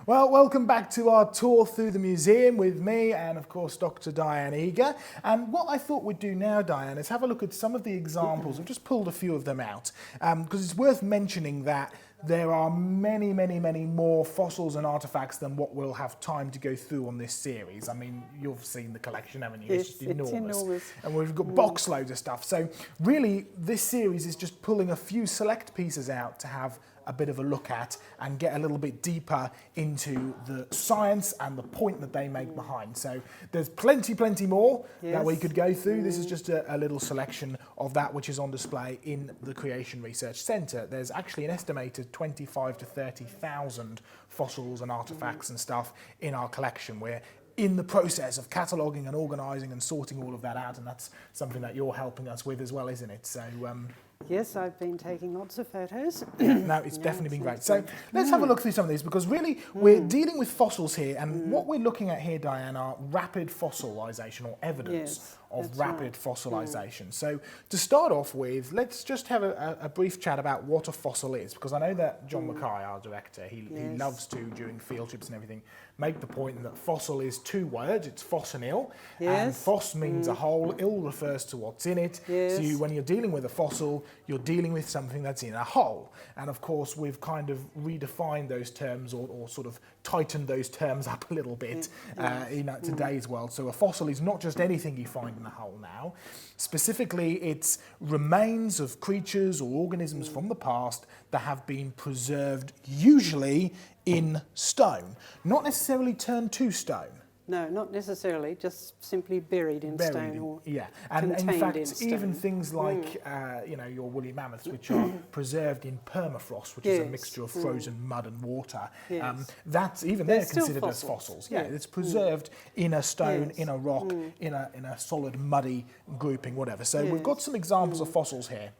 Well, welcome back to our tour through the museum with me and, of course, Dr Diane Eager. And what I thought we'd do now, Diane, is have a look at some of the examples. I've just pulled a few of them out because it's worth mentioning that there are many more fossils and artefacts than what we'll have time to go through on this series. I mean, you've seen the collection, haven't you? Yes, it's just enormous. it's enormous. And we've got box loads of stuff. So really, this series is just pulling a few select pieces out to have a bit of a look at and get a little bit deeper into the science and the point that they make behind. So there's plenty more that we could go through. This is just a little selection of that which is on display in the Creation Research Centre. There's actually an estimated 25 to 30,000 fossils and artefacts and stuff in our collection. We're in the process of cataloguing and organising and sorting all of that out, and that's something that you're helping us with as well, isn't it? So yes, I've been taking lots of photos. no, it's definitely been great. So let's have a look through some of these, because really we're dealing with fossils here, and what we're looking at here, Diane, are rapid fossilisation or evidence of rapid fossilisation. So to start off with, let's just have a brief chat about what a fossil is, because I know that John Mackay, our director, he loves to, during field trips and everything, make the point that fossil is two words. It's foss and ill. And foss means a hole, ill refers to what's in it. So when you're dealing with a fossil, you're dealing with something that's in a hole. And of course, we've kind of redefined those terms or sort of tightened those terms up a little bit in today's world. So a fossil is not just anything you find in a hole now. Specifically, it's remains of creatures or organisms from the past that have been preserved, usually in stone, not necessarily turned to stone. No, not necessarily, just simply buried in stone or and in fact, in even things like your woolly mammoths, which are preserved in permafrost, which is a mixture of frozen mud and water. That's they're considered as fossils. It's preserved in a stone, in a rock, in a solid muddy grouping, whatever. So we've got some examples of fossils here.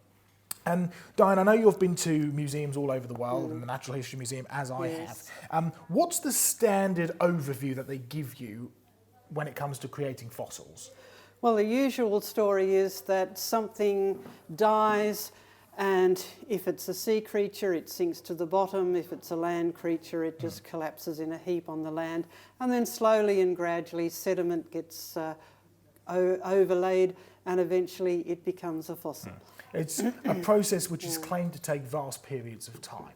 And Diane, I know you've been to museums all over the world, and the Natural History Museum, as I have. What's the standard overview that they give you when it comes to creating fossils? Well, the usual story is that something dies, and if it's a sea creature, it sinks to the bottom. If it's a land creature, it just collapses in a heap on the land. And then slowly and gradually sediment gets overlaid, and eventually it becomes a fossil. It's a process which is claimed to take vast periods of time,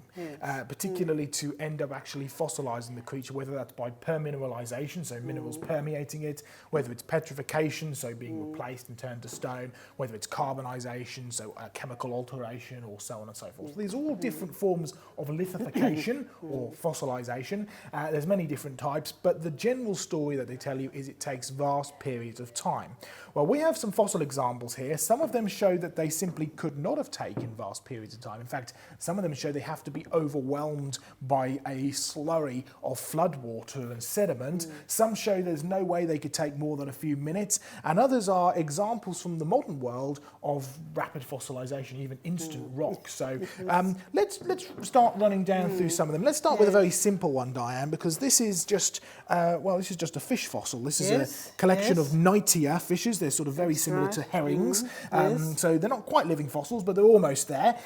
particularly to end up actually fossilising the creature, whether that's by permineralisation, so minerals permeating it, whether it's petrification, so being replaced and turned to stone, whether it's carbonisation, so chemical alteration, or so on and so forth. So these are all different forms of lithification or fossilisation. There's many different types, but the general story that they tell you is it takes vast periods of time. Well, we have some fossil examples here. Some of them show that they simply could not have taken vast periods of time. In fact, some of them show they have to be overwhelmed by a slurry of floodwater and sediment. Some show there's no way they could take more than a few minutes, and others are examples from the modern world of rapid fossilisation, even instant rock. So let's start running down through some of them. Let's start with a very simple one, Diane, because this is just this is just a fish fossil. This is a collection of Knightia fishes. They're sort of very similar to herrings, so they're not quite living fossils, but they're almost there.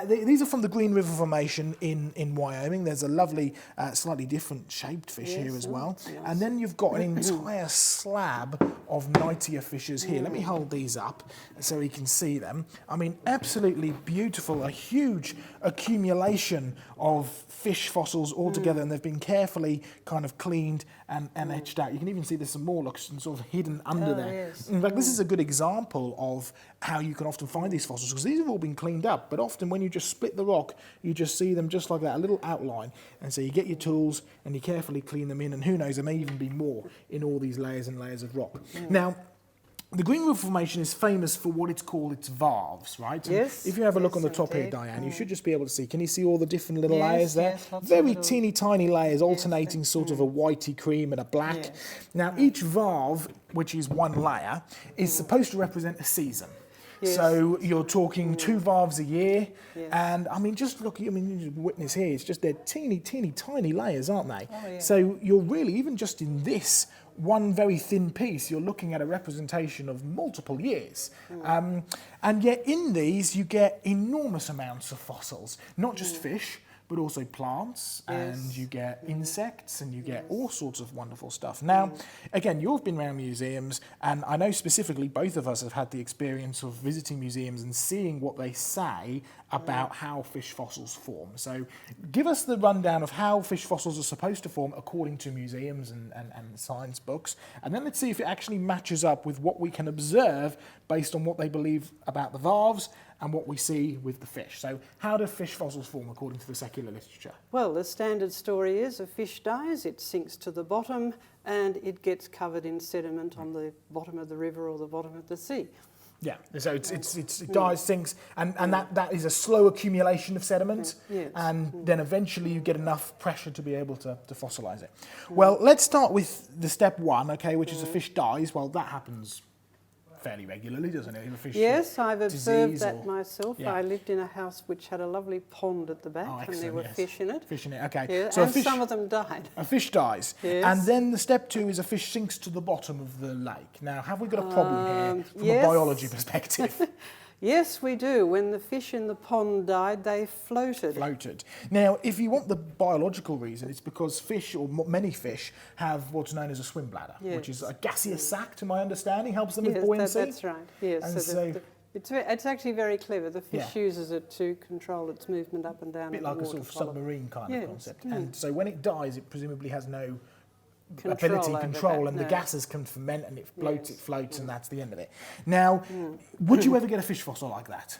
These are from the Green River Formation in Wyoming. There's a lovely, slightly different shaped fish here as well. And then you've got an entire slab of Knightia fishes here. Let me hold these up so you can see them. I mean, absolutely beautiful, a huge accumulation of fish fossils all together, and they've been carefully kind of cleaned and etched out. You can even see there's some more looks sort of hidden under there. In fact, this is a good example of how you can often find these fossils, because these have all been cleaned up, but often when you just split the rock, you just see them just like that, a little outline. And so you get your tools and you carefully clean them in, and who knows, there may even be more in all these layers and layers of rock. Now, the Green River Formation is famous for what it's called its varves, right? Yes. If you have a look on the top here, Diane, you should just be able to see. Can you see all the different little layers there? Very teeny tiny layers, alternating sort of a whitey cream and a black. Now, each varve, which is one layer, is supposed to represent a season. So you're talking 2 varves a year, and I mean, just look, I mean, you witness here, it's just they're teeny tiny layers, aren't they? So you're really, even just in this one very thin piece, you're looking at a representation of multiple years. And yet in these, you get enormous amounts of fossils, not just fish, but also plants, and Yes. you get insects, and you get all sorts of wonderful stuff. Now, again, you've been around museums, and I know specifically both of us have had the experience of visiting museums and seeing what they say about how fish fossils form. So give us the rundown of how fish fossils are supposed to form according to museums and science books, and then let's see if it actually matches up with what we can observe based on what they believe about the valves and what we see with the fish. So how do fish fossils form according to the secular literature? Well, the standard story is a fish dies, it sinks to the bottom, and it gets covered in sediment on the bottom of the river or the bottom of the sea. Yeah, so it dies, sinks, and that is a slow accumulation of sediment, Yes. and then eventually you get enough pressure to be able to fossilise it. Well, let's start with the step one, okay, which is a fish dies. Well, that happens fairly regularly, doesn't it? If a fish Yes, I've observed disease that or- myself. Yeah. I lived in a house which had a lovely pond at the back, Oh, and there excellent, were yes. fish in it. Fish in it, okay. Yeah, So a and fish, some of them died. a fish dies, Yes. and then the step two is a fish sinks to the bottom of the lake. Now, have we got a problem here from yes. a biology perspective? Yes, we do. When the fish in the pond died, they floated. Floated. Now, if you want the biological reason, it's because fish, or many fish, have what's known as a swim bladder, which is Yes. a gaseous sac, to my understanding, helps them with Yes, buoyancy. that's right. Yes, And so- it's actually very clever. The fish Yeah. uses it to control its movement up and down. A bit in like the a water sort of column. submarine kind Yes. of concept. And so when it dies, it presumably has no Control ability, over control, that, and the no. gases can ferment, and it floats, Yes. it floats, and that's the end of it. Now, would you ever get a fish fossil like that?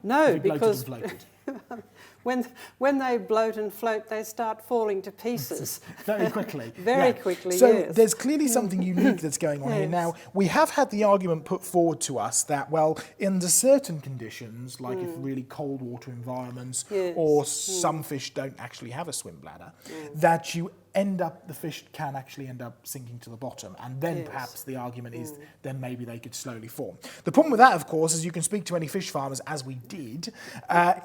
No, If it bloated because and floated? when they bloat and float, they start falling to pieces. Very quickly. Very quickly, So yes. there's clearly something unique that's going on here. Yes. Now, we have had the argument put forward to us that, well, under certain conditions, like if really cold water environments, Yes. or some fish don't actually have a swim bladder, that you end up, the fish can actually end up sinking to the bottom. And then Yes. perhaps the argument is then maybe they could slowly form. The problem with that, of course, is you can speak to any fish farmers, as we did.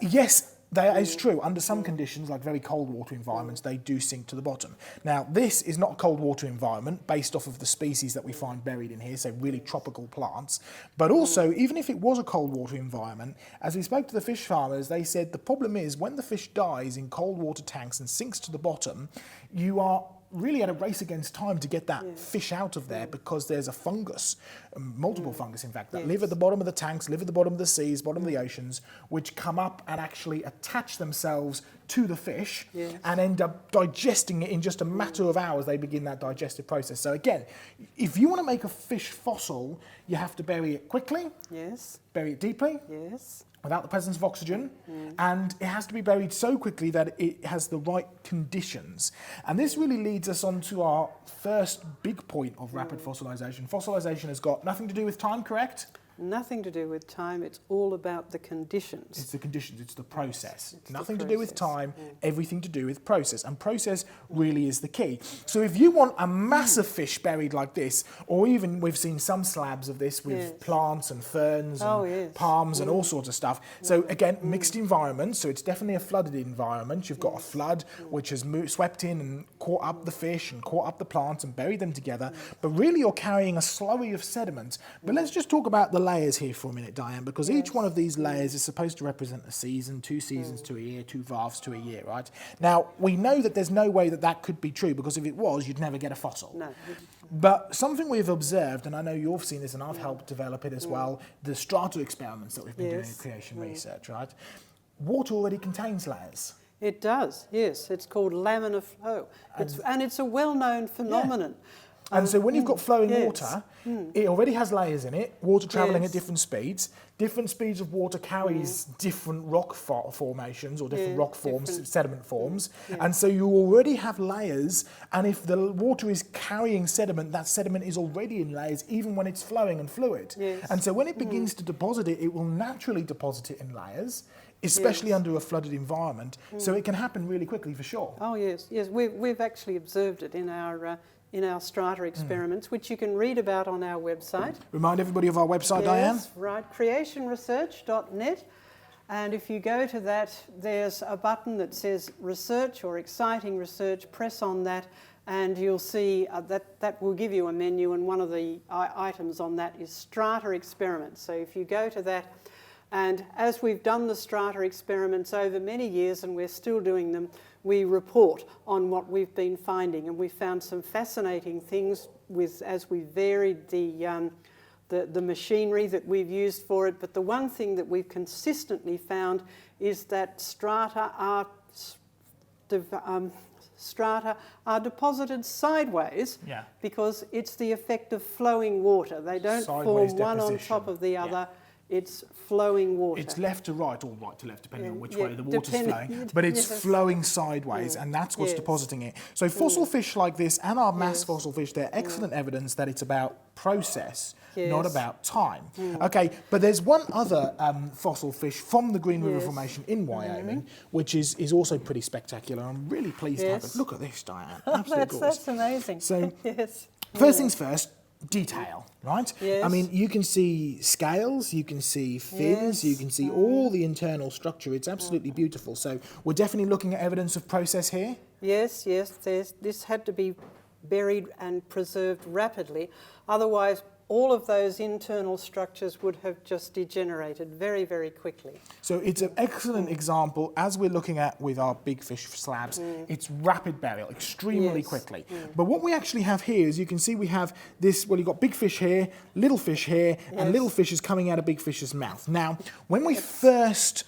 Yes, that is true. Under some conditions, like very cold water environments, they do sink to the bottom. Now, this is not a cold water environment based off of the species that we find buried in here, so really tropical plants. But also, even if it was a cold water environment, as we spoke to the fish farmers, they said the problem is when the fish dies in cold water tanks and sinks to the bottom, you are really at a race against time to get that fish out of there, because there's a fungus, multiple fungus in fact, that live at the bottom of the tanks, live at the bottom of the seas, bottom of the oceans, which come up and actually attach themselves to the fish and end up digesting it in just a matter of hours. They begin that digestive process. So again, if you want to make a fish fossil, you have to bury it quickly, Yes, bury it deeply, yes. without the presence of oxygen, and it has to be buried so quickly that it has the right conditions. And this really leads us on to our first big point of rapid fossilisation. Fossilisation has got nothing to do with time, correct? Nothing to do with time, it's all about the conditions. It's the conditions, it's the process. It's the Nothing to do with process, time, everything to do with process. And process really is the key. So if you want a massive fish buried like this, or even we've seen some slabs of this with Yes. plants and ferns and Oh, yes. palms and all sorts of stuff. So again, mixed environment, so it's definitely a flooded environment. You've got a flood which has swept in and caught up the fish and caught up the plants and buried them together. But really you're carrying a slurry of sediment. But let's just talk about the layers here for a minute, Diane, because each one of these layers is supposed to represent a season, 2 seasons to a year, 2 valves to a year, right? Now, we know that there's no way that that could be true, because if it was, you'd never get a fossil. No. But something we've observed, and I know you've seen this and I've helped develop it as well, the strata experiments that we've been doing in Yes. creation research, right? Water already contains layers. It does, yes. It's called laminar flow. And it's a well-known phenomenon. And so when you've got flowing yes. water, it already has layers in it, water travelling Yes. at different speeds. Different speeds of water carries different rock formations or different Yes, rock forms, different- sediment forms. And so you already have layers, and if the water is carrying sediment, that sediment is already in layers even when it's flowing and fluid. Yes. And so when it begins to deposit it, it will naturally deposit it in layers, especially Yes. under a flooded environment. So it can happen really quickly for sure. Oh, yes, yes. We've actually observed it in our strata experiments, which you can read about on our website. Remind everybody of our website, Diane. Yes, right, creationresearch.net. And if you go to that, there's a button that says research or exciting research. Press on that and you'll see that will give you a menu, and one of the items on that is strata experiments. So if you go to that And as we've done the strata experiments over many years, and we're still doing them, we report on what we've been finding. And we found some fascinating things as we varied the machinery that we've used for it. But the one thing that we've consistently found is that strata are deposited sideways, because it's the effect of flowing water. They don't Sideways form one on deposition. top of the other. It's flowing water. It's left to right or right to left, depending on which way the water's flowing. But it's flowing sideways, and that's what's depositing it. So fossil fish like this and our mass fossil fish, they're excellent evidence that it's about process, not about time. Okay, but there's one other fossil fish from the Green River Formation in Wyoming, which is also pretty spectacular. I'm really pleased to have it. Look at this, Diane. Absolutely gorgeous. That's amazing. So, first things first, detail, right? Yes. I mean, you can see scales, you can see fins, you can see all the internal structure. It's absolutely beautiful. So we're definitely looking at evidence of process here. Yes, this had to be buried and preserved rapidly. Otherwise, all of those internal structures would have just degenerated very, very quickly. So it's an excellent example, as we're looking at with our big fish slabs, it's rapid burial, extremely quickly. But what we actually have here is, you can see we have this, well, you've got big fish here, little fish here, and little fish is coming out of big fish's mouth. Now, when we first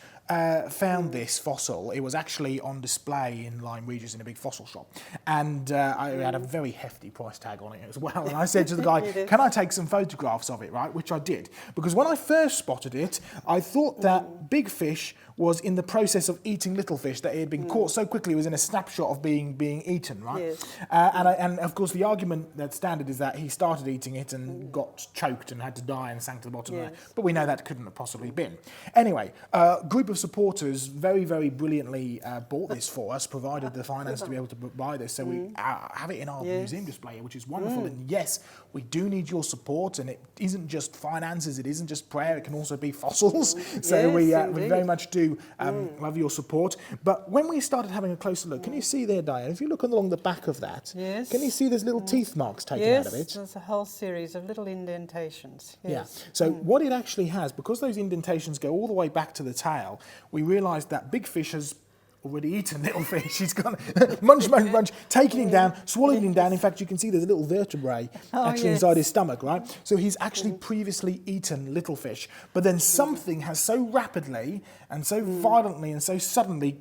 found this fossil, it was actually on display in Lyme Regis in a big fossil shop, and I had a very hefty price tag on it as well, and I said to the guy, can I take some photographs of it, right, which I did, because when I first spotted it, I thought that big fish was in the process of eating little fish, that it had been caught so quickly, it was in a snapshot of being eaten, right? Yes. And of course the argument that's standard is that he started eating it and got choked and had to die and sank to the bottom there, but we know that couldn't have possibly been. Anyway, a group of supporters very, very brilliantly bought this for us, provided the finance to be able to buy this, so we have it in our museum display, which is wonderful. And yes, we do need your support, and it isn't just finances, it isn't just prayer, it can also be fossils. So we very much do love your support. But when we started having a closer look, can you see there, Diane, if you look along the back of that, can you see there's little teeth marks taken out of it? Yes, there's a whole series of little indentations. Yes. So what it actually has, because those indentations go all the way back to the tail, we realised that big fish has already eaten little fish. He's gone munch, munch, munch, taking him down, swallowing him down. In fact, you can see there's a little vertebrae inside his stomach, right? So he's actually previously eaten little fish. But then something has so rapidly and so violently and so suddenly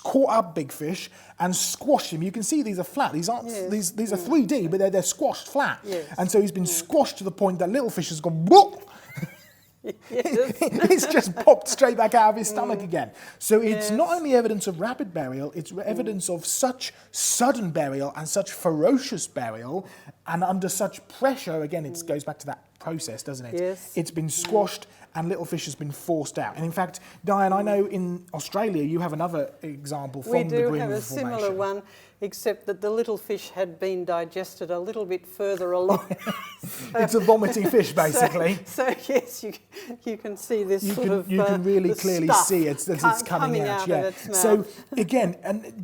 caught up big fish and squashed him. You can see these are flat. These aren't these are 3D, but they're squashed flat. And so he's been squashed to the point that little fish has gone whoop. It's just popped straight back out of his stomach again. So it's not only evidence of rapid burial, it's evidence of such sudden burial and such ferocious burial, and under such pressure. Again, it goes back to that process, doesn't it? Yes. It's been squashed and little fish has been forced out. And in fact, Diane, I know in Australia you have another example from the Green River Formation. We do have a similar one, except that the little fish had been digested a little bit further along. It's a vomiting fish, basically. So yes, you can see this you can really clearly see it as it's coming out. Of its mouth. So again,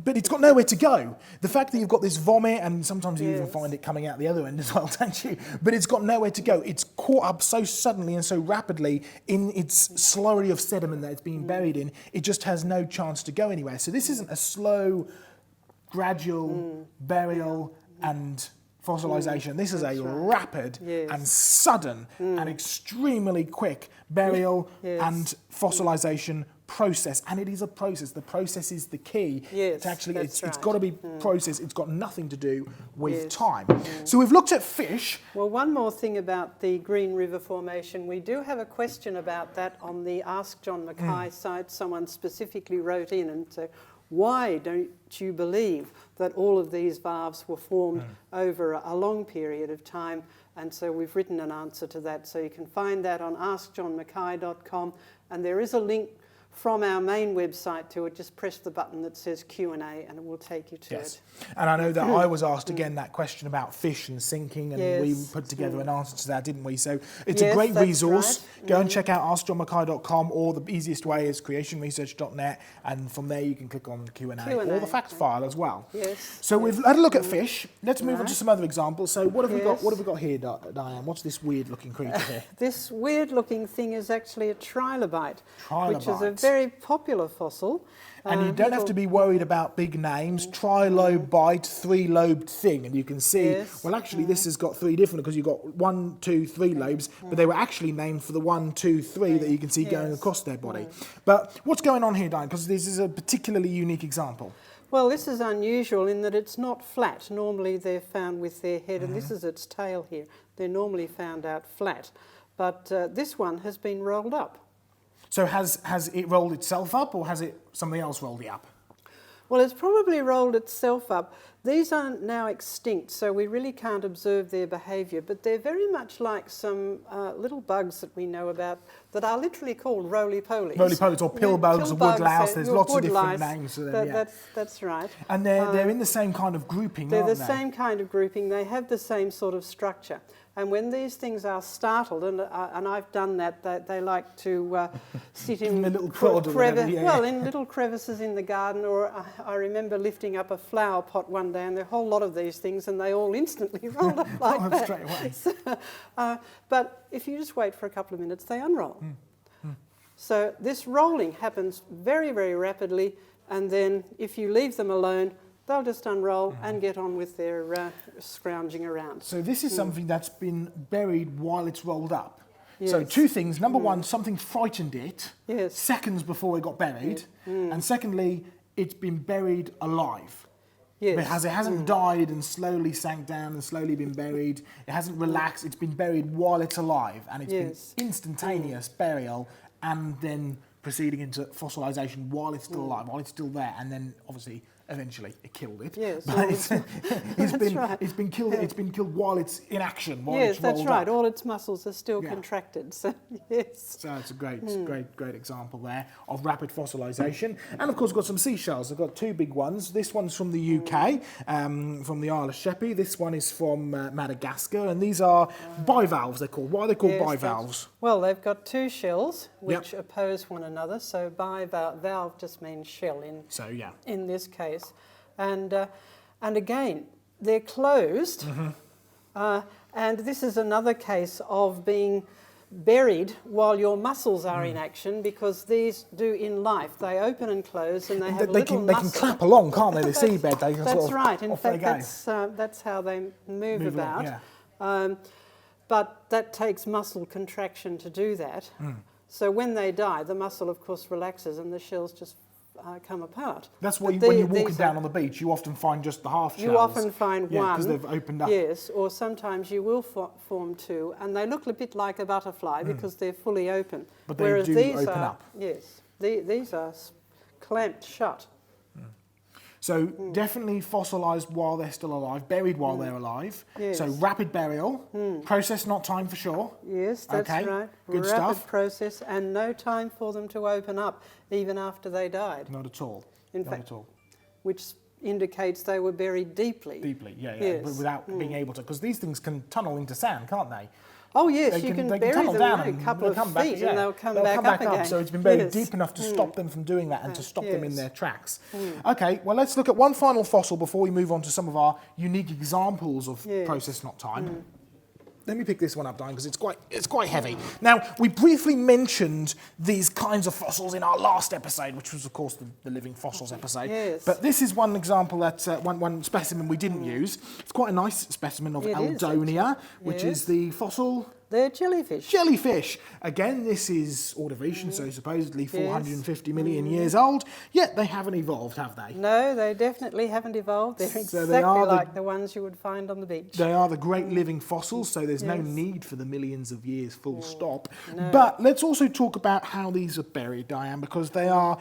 but it's got nowhere to go. The fact that you've got this vomit, and sometimes you even find it coming out the other end as well, don't you? But it's got nowhere to go. It's caught up so suddenly and so rapidly in its slurry of sediment that it's been buried in. It just has no chance to go anywhere. So this isn't a slow, gradual burial and fossilisation. This is a rapid and sudden and extremely quick burial and fossilisation process, and it is a process. The process is the key. Yes, to actually, it's right. got to be process. It's got nothing to do with time. So we've looked at fish. Well, one more thing about the Green River Formation. We do have a question about that on the Ask John Mackay site. Someone specifically wrote in and said, why don't you believe that all of these varves were formed over a long period of time? And so we've written an answer to that. So you can find that on askjohnmackay.com, and there is a link from our main website to it, just press the button that says Q&A and it will take you to it. And I know that I was asked again that question about fish and sinking, and we put together an answer to that, didn't we? So it's a great resource. Right. Go and check out askjohnmackay.com, or the easiest way is creationresearch.net, and from there you can click on Q&A or the fact file as well. Yes. So we've had a look at fish. Let's move on to some other examples. So what have we got? What have we got here, Diane? What's this weird-looking creature here? This weird-looking thing is actually a trilobite, which is a Trilobite. very popular fossil. And you don't have to be worried about big names. Trilobite, three-lobed thing. And you can see, well, actually, this has got three different, because you've got 1, 2, 3 lobes, but they were actually named for the 1, 2, 3 that you can see going across their body. But what's going on here, Diane? Because this is a particularly unique example. Well, this is unusual in that it's not flat. Normally they're found with their head, and this is its tail here. They're normally found out flat. But this one has been rolled up. So has it rolled itself up, or has it something else rolled it up? Well, it's probably rolled itself up. These are now extinct, so we really can't observe their behaviour, but they're very much like some little bugs that we know about that are literally called roly-polies. Roly-polies, or pill bugs, or wood louse. There's lots of different names for them. That's right. And they're in the same kind of grouping, they're aren't they? They're the same kind of grouping. They have the same sort of structure. And when these things are startled, and I've done that, they like to sit in little in little crevices in the garden. Or I remember lifting up a flower pot one day, and there were a whole lot of these things, and they all instantly rolled up like that. Straight away. So, but if you just wait for a couple of minutes, they unroll. So this rolling happens very, very rapidly, and then if you leave them alone, they'll just unroll and get on with their scrounging around. So this is something that's been buried while it's rolled up. So two things. Number one, something frightened it seconds before it got buried. And secondly, it's been buried alive. Because it hasn't died and slowly sank down and slowly been buried. It hasn't relaxed. It's been buried while it's alive. And it's been instantaneous burial and then proceeding into fossilisation while it's still alive, while it's still there. And then, obviously, eventually it killed it. Yes, but it's been killed. It's been killed while it's in action. While it's that's rolled right. up. All its muscles are still contracted. So So it's a great example there of rapid fossilisation. And of course, we've got some seashells. I've got two big ones. This one's from the UK, from the Isle of Sheppey. This one is from Madagascar, and these are bivalves. They're called. Why are they called bivalves? Well, they've got two shells which oppose one another. So bivalve just means shell in this case. And again, they're closed, and this is another case of being buried while your muscles are in action, because these do in life. They open and close, and they have they can clap along, can't they? The seabed. They can that's right. In fact, that's how they move about. But that takes muscle contraction to do that. So when they die, the muscle, of course, relaxes, and the shells just come apart. That's why when you're walking down on the beach, you often find just the half shells. You often find one. Because they've opened up. Yes, or sometimes you will form two, and they look a bit like a butterfly because they're fully open. But they do open up. Yes, these are clamped shut. So definitely fossilised while they're still alive, buried while they're alive. Yes. So rapid burial, process not time for sure. Yes, that's right. Good rapid stuff. Process, and no time for them to open up, even after they died. Not at all. In fact, which indicates they were buried deeply. Deeply, but without being able to, because these things can tunnel into sand, can't they? Oh yes, you can bury them a couple of feet and they'll come back up again. So it's been buried deep enough to stop them from doing that and to stop them in their tracks. Okay, well let's look at one final fossil before we move on to some of our unique examples of process not time. Let me pick this one up, Diane, because it's quite heavy. Now, we briefly mentioned these kinds of fossils in our last episode, which was, of course, the living fossils episode. Yes. But this is one example that one specimen we didn't use. It's quite a nice specimen of Aldonia, which is the fossil. They're jellyfish. Jellyfish. Again, this is Ordovician, so supposedly 450 million years old. Yet they haven't evolved, have they? No, they definitely haven't evolved. They're exactly like the ones you would find on the beach. They are the great living fossils, so there's no need for the millions of years full stop. No. But let's also talk about how these are buried, Diane, because they are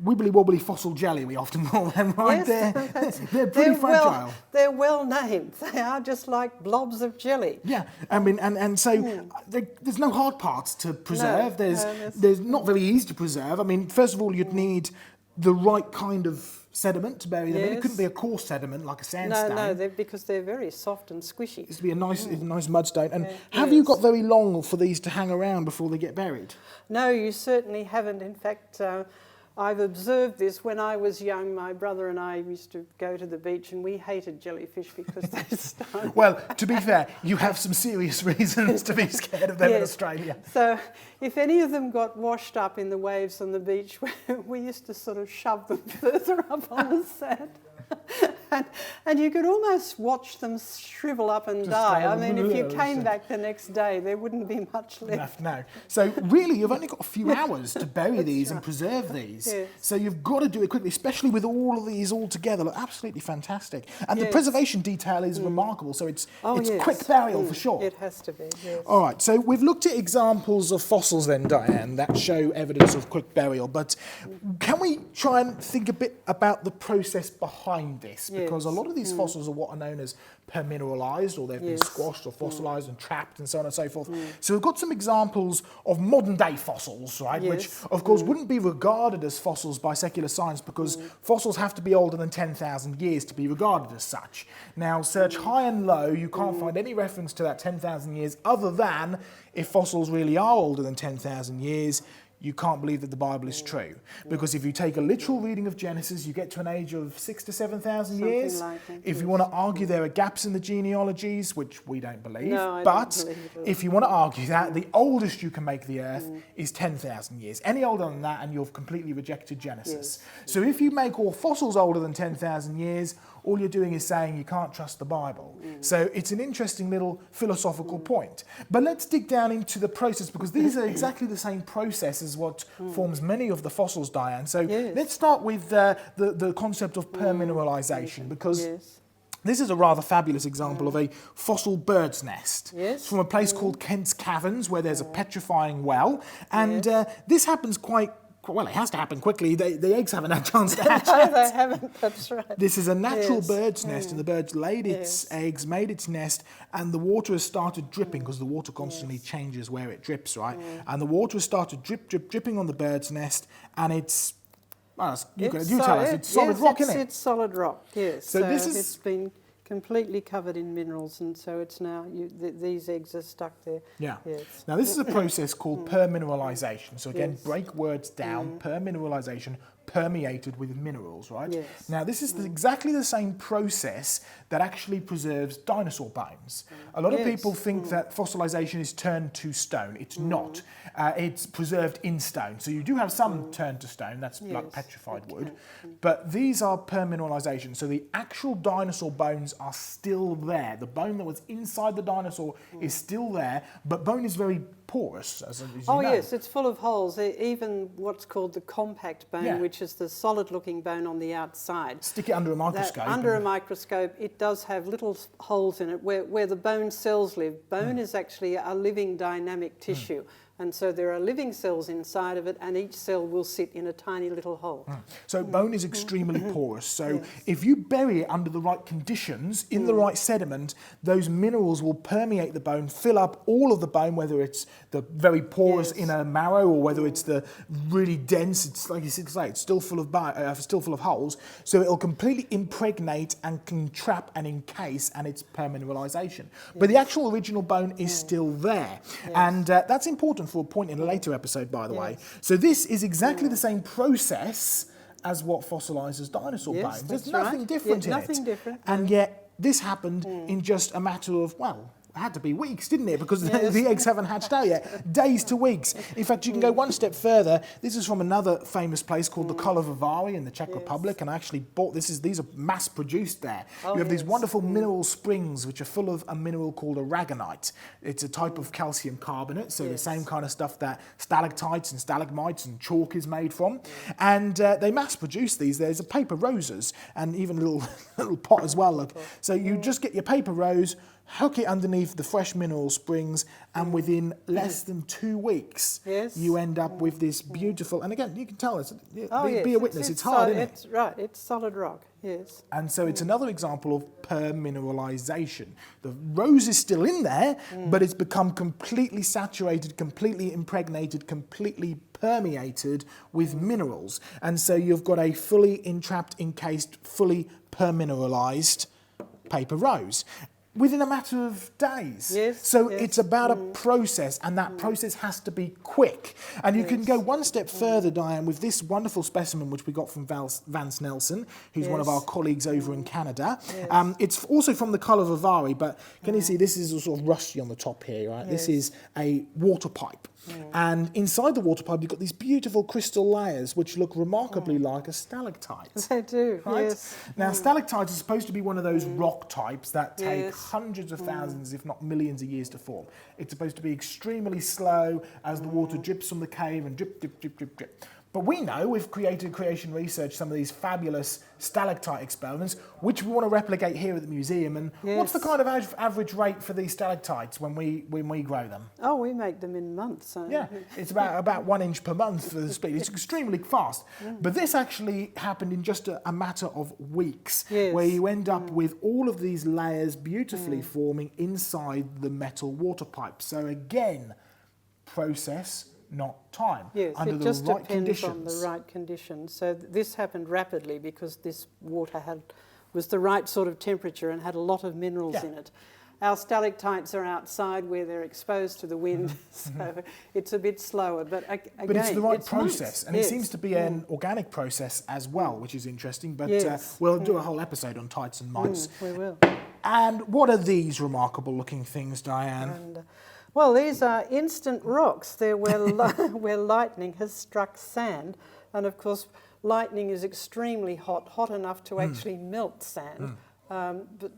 wibbly wobbly fossil jelly, we often call them, right? Yes, they're pretty fragile. They're well named. They are just like blobs of jelly. Yeah, I mean, and so there's no hard parts to preserve. No, There's not very easy to preserve. I mean, first of all, you'd need the right kind of sediment to bury them in. It couldn't be a coarse sediment like a sandstone. No, because they're very soft and squishy. It's to be a nice mudstone. And have you got very long for these to hang around before they get buried? No, you certainly haven't. In fact, I've observed this. When I was young, my brother and I used to go to the beach and we hated jellyfish because they stung. Well, to be fair, you have some serious reasons to be scared of them in Australia. So if any of them got washed up in the waves on the beach, we used to sort of shove them further up on the sand. And you could almost watch them shrivel up and die. I mean, if you came back the next day, there wouldn't be much left. No. So really, you've only got a few hours to bury these and preserve these. Yes. So you've got to do it quickly, especially with all of these all together. Look, absolutely fantastic. And the preservation detail is remarkable. So it's quick burial for sure. It has to be, yes. All right, so we've looked at examples of fossils then, Diane, that show evidence of quick burial. But can we try and think a bit about the process behind this? Because a lot of these fossils are what are known as permineralized, or they've been squashed or fossilized and trapped and so on and so forth. So we've got some examples of modern day fossils, right, which of course wouldn't be regarded as fossils by secular science because fossils have to be older than 10,000 years to be regarded as such. Now search high and low, you can't find any reference to that 10,000 years other than if fossils really are older than 10,000 years, you can't believe that the Bible is true. Because if you take a literal reading of Genesis, you get to an age of 6,000 to 7,000 years. Like it, if you want to argue there are gaps in the genealogies, which we don't believe, No, I but don't believe it. if you want to argue that, the oldest you can make the earth is 10,000 years. Any older than that and you've completely rejected Genesis. So if you make all fossils older than 10,000 years, all you're doing is saying you can't trust the Bible. So it's an interesting little philosophical point. But let's dig down into the process, because these are exactly the same process as what forms many of the fossils, Diane. So let's start with the concept of permineralization, because this is a rather fabulous example of a fossil bird's nest. It's from a place called Kent's Caverns, where there's a petrifying well. And this happens well, it has to happen quickly. The eggs haven't had a chance to hatch yet. No, they haven't, that's right. This is a natural bird's nest, and the bird's laid its eggs, made its nest, and the water has started dripping, because the water constantly changes where it drips, right? And the water has started dripping on the bird's nest, and it's, well, you tell us, it's solid rock, isn't it? It's solid rock, yes. So this is... It's been completely covered in minerals, and so it's now, these eggs are stuck there. Yeah. Yes. Now this is a process called permineralization. So again, break words down, permineralization, permeated with minerals, right? Now this is exactly the same process that actually preserves dinosaur bones. A lot of people think that fossilization is turned to stone. It's not. It's preserved in stone. So you do have some turned to stone, that's like petrified wood, but these are permineralization. So the actual dinosaur bones are still there. The bone that was inside the dinosaur is still there, but bone is very porous, as you know. Yes, it's full of holes. Even what's called the compact bone, which is the solid-looking bone on the outside. Stick it under a microscope. Under a microscope, it does have little holes in it where the bone cells live. Bone is actually a living dynamic tissue. And so there are living cells inside of it, and each cell will sit in a tiny little hole. So bone is extremely porous. So if you bury it under the right conditions, in the right sediment, those minerals will permeate the bone, fill up all of the bone, whether it's the very porous inner marrow or whether it's the really dense. It's like you say, it's still full of holes. So it'll completely impregnate and can trap and encase, and it's permineralization. But the actual original bone is still there, and that's important for a point in a later episode, by the way. So this is exactly the same process as what fossilizes dinosaur bones. There's nothing different in it. Nothing different. And yet this happened in just a matter of, well, it had to be weeks, didn't it? Because the eggs haven't hatched out yet. Days to weeks. In fact, you can go one step further. This is from another famous place called the Kolovovari in the Czech Republic, and I actually bought these are mass produced there. You have these wonderful mineral springs which are full of a mineral called aragonite. It's a type of calcium carbonate, so the same kind of stuff that stalactites and stalagmites and chalk is made from. And they mass produce these. There's a paper roses and even a little pot as well. Look. So you just get your paper rose, hook it underneath the fresh mineral springs, and within less than 2 weeks, you end up with this beautiful, and again, you can tell us, be a witness, it's hard, isn't it? Right, it's solid rock, yes. And so it's another example of permineralization. The rose is still in there, but it's become completely saturated, completely impregnated, completely permeated with minerals. And so you've got a fully entrapped, encased, fully permineralized paper rose within a matter of days. So it's about a process, and that process has to be quick. And you can go one step further, Diane, with this wonderful specimen which we got from Vance Nelson, who's one of our colleagues over in Canada. It's also from the colour of Avari, but can you see this is sort of rusty on the top here, right? This is a water pipe. And inside the water pipe, you've got these beautiful crystal layers which look remarkably like a stalactite. They do, right? yes. Now, stalactites are supposed to be one of those rock types that take hundreds of thousands, if not millions of years to form. It's supposed to be extremely slow as the water drips from the cave and drip, drip, drip, drip, drip. But we know, we've created Creation Research, some of these fabulous stalactite experiments, which we want to replicate here at the museum. And what's the kind of average rate for these stalactites when we grow them? Oh, we make them in months. Yeah, it's about 1 inch per month for the speed. It's extremely fast. But this actually happened in just a matter of weeks, where you end up with all of these layers beautifully forming inside the metal water pipe. So again, process, not time. Yes, under it just the right depends conditions. on the right conditions. So this happened rapidly because this water was the right sort of temperature and had a lot of minerals in it. Our stalactites are outside where they're exposed to the wind, so it's a bit slower. But again, but it's the right process, months. and it seems to be an organic process as well, which is interesting. But we'll do a whole episode on tites and mites. We will. And what are these remarkable-looking things, Diane? And, well, these are instant rocks. They're where lightning has struck sand. And of course, lightning is extremely hot enough to actually melt sand.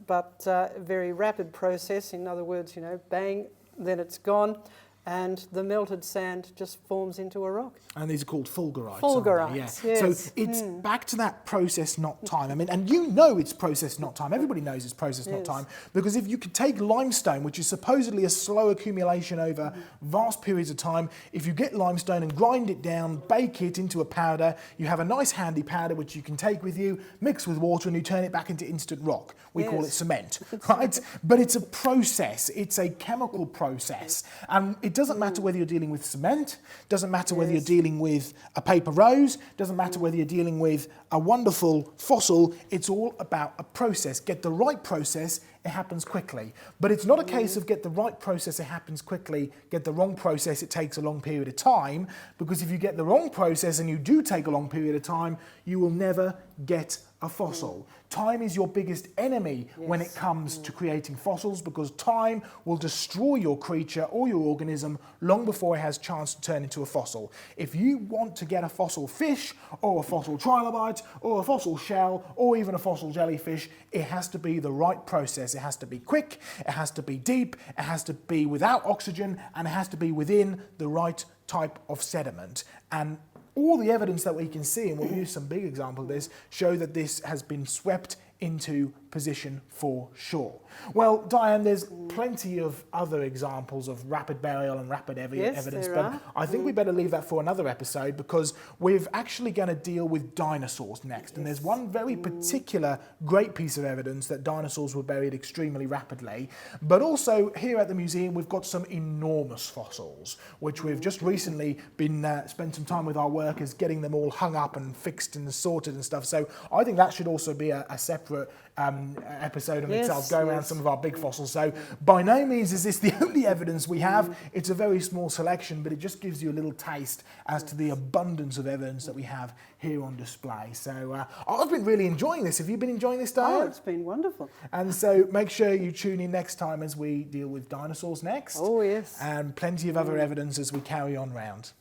But very rapid process. In other words, bang, then it's gone. And the melted sand just forms into a rock. And these are called fulgurites. Fulgurites, yes. So it's back to that process, not time. I mean, and you know it's process, not time. Everybody knows it's process, not time. Because if you could take limestone, which is supposedly a slow accumulation over vast periods of time, if you get limestone and grind it down, bake it into a powder, you have a nice handy powder which you can take with you, mix with water, and you turn it back into instant rock. We call it cement, right? But it's a process. It's a chemical process. And it doesn't matter whether you're dealing with cement, doesn't matter whether you're dealing with a paper rose, doesn't matter whether you're dealing with a wonderful fossil, it's all about a process. Get the right process, it happens quickly. But it's not a case of get the right process, it happens quickly, get the wrong process, it takes a long period of time, because if you get the wrong process and you do take a long period of time, you will never get a fossil. Time is your biggest enemy when it comes to creating fossils, because time will destroy your creature or your organism long before it has a chance to turn into a fossil. If you want to get a fossil fish or a fossil trilobite or a fossil shell or even a fossil jellyfish, it has to be the right process. It has to be quick, it has to be deep, it has to be without oxygen, and it has to be within the right type of sediment. And all the evidence that we can see, and we'll use some big examples of this, show that this has been swept into position for sure. Well, Diane, there's plenty of other examples of rapid burial and rapid evidence, but I think we better leave that for another episode, because we're actually going to deal with dinosaurs next. And there's one very particular great piece of evidence that dinosaurs were buried extremely rapidly. But also here at the museum, we've got some enormous fossils, which we've just recently been spent some time with our workers getting them all hung up and fixed and sorted and stuff. So I think that should also be a separate episode on itself, go around some of our big fossils. So by no means is this the only evidence we have. It's a very small selection, but it just gives you a little taste as to the abundance of evidence that we have here on display. So I've been really enjoying this. Have you been enjoying this, Diane? Oh, it's been wonderful. And so make sure you tune in next time as we deal with dinosaurs next. Oh, yes. And plenty of other evidence as we carry on round.